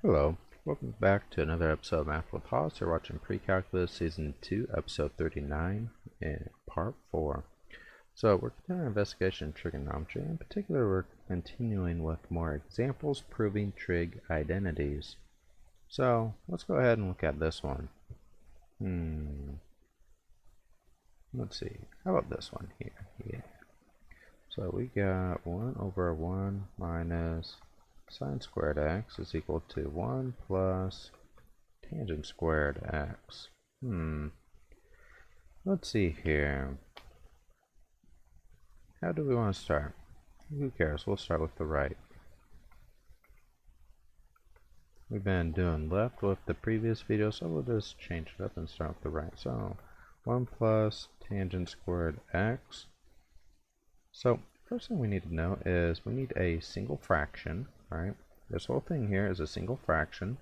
Hello, welcome back to another episode of Math with Haas. You're watching Precalculus Season 2, Episode 39, in Part 4. So we're continuing our investigation in trigonometry. In particular, we're continuing with more examples proving trig identities. So let's go ahead and look at this one. Let's see. How about this one here? Yeah. So we got 1 over 1 minus sine squared x is equal to 1 plus tangent squared x. Let's see here. How do we want to start? Who cares? We'll start with the right. We've been doing left with the previous video, so we'll just change it up and start with the right. So 1 plus tangent squared x. So first thing we need to know is we need a single fraction, right? This whole thing here is a single fraction.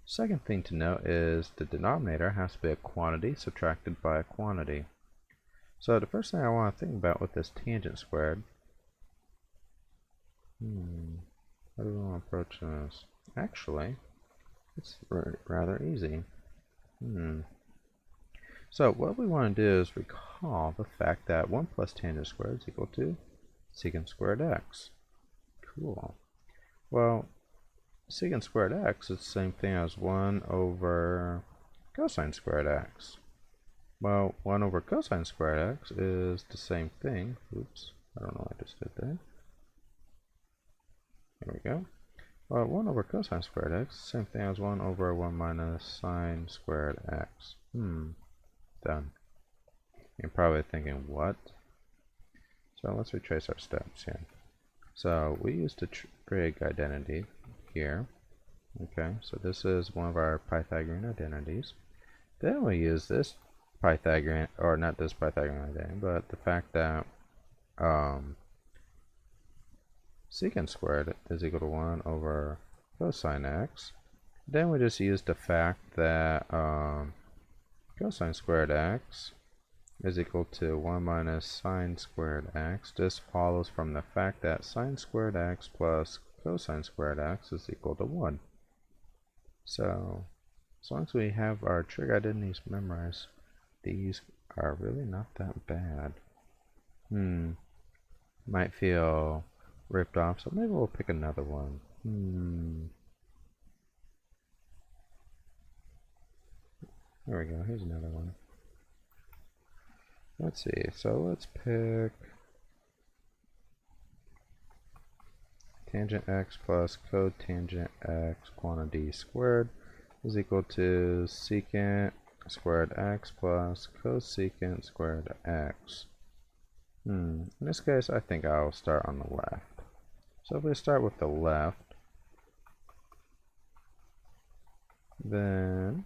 Second thing to note is the denominator has to be a quantity subtracted by a quantity. So the first thing I want to think about with this tangent squared, how do we want to approach this? Actually, it's rather easy. So what we want to do is recall the fact that 1 plus tangent squared is equal to secant squared x. Cool. Well, secant squared x is the same thing as 1 over cosine squared x. Well, 1 over cosine squared x is the same thing. Oops, I don't know what I just did there. There we go. Well, 1 over cosine squared x, same thing as 1 over 1 minus sine squared x. Done. You're probably thinking, what? So let's retrace our steps here. So we used the trig identity here. Okay, so this is one of our Pythagorean identities. Then we use this Pythagorean, or not this Pythagorean identity, but the fact that secant squared is equal to 1 over cosine x. Then we just use the fact that cosine squared x is equal to 1 minus sine squared x. This follows from the fact that sine squared x plus cosine squared x is equal to 1. So as long as we have our trig identities memorized, these are really not that bad. Might feel ripped off, so maybe we'll pick another one. There we go, here's another one. Let's see, so let's pick tangent x plus cotangent x quantity squared is equal to secant squared x plus cosecant squared x. In this case, I think I'll start on the left. So if we start with the left, then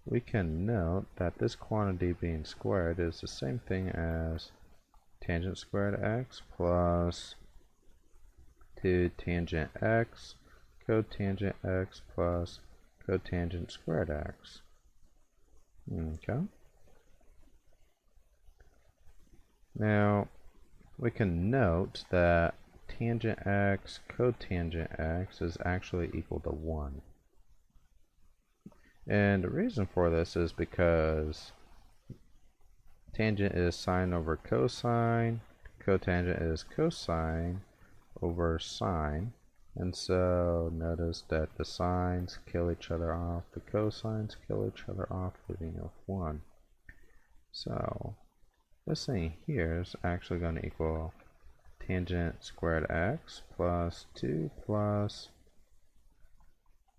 we can note that this quantity being squared is the same thing as tangent squared x plus 2 tangent x cotangent x plus cotangent squared x. Okay. Now we can note that tangent x cotangent x is actually equal to 1. And the reason for this is because tangent is sine over cosine, cotangent is cosine over sine, and so notice that the sines kill each other off, the cosines kill each other off, leaving with 1. So this thing here is actually going to equal tangent squared x plus 2 plus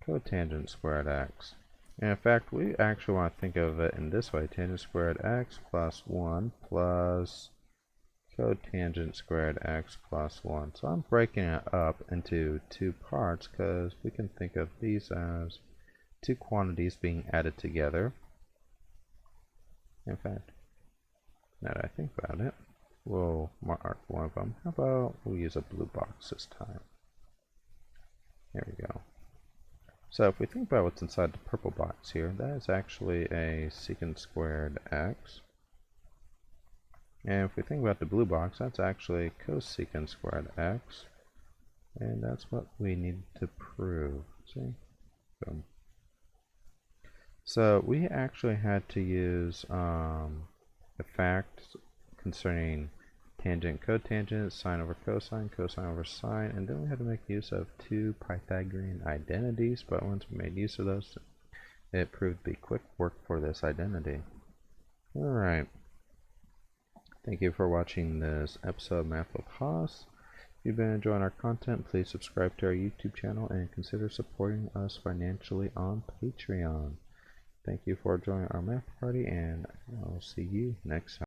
cotangent squared x. And in fact, we actually want to think of it in this way: tangent squared x plus 1 plus cotangent squared x plus 1. So I'm breaking it up into two parts because we can think of these as two quantities being added together. In fact, now that I think about it, we'll mark one of them. How about we'll use a blue box this time? There we go. So if we think about what's inside the purple box here, that is actually a secant squared x. And if we think about the blue box, that's actually cosecant squared x. And that's what we need to prove. See? welcome. So we actually had to use the fact concerning tangent, cotangent, sine over cosine, cosine over sine, and then we had to make use of two Pythagorean identities, but once we made use of those, it proved to be quick work for this identity. Alright. Thank you for watching this episode of Math with Haas. If you've been enjoying our content, please subscribe to our YouTube channel and consider supporting us financially on Patreon. Thank you for joining our math party, and I'll see you next time.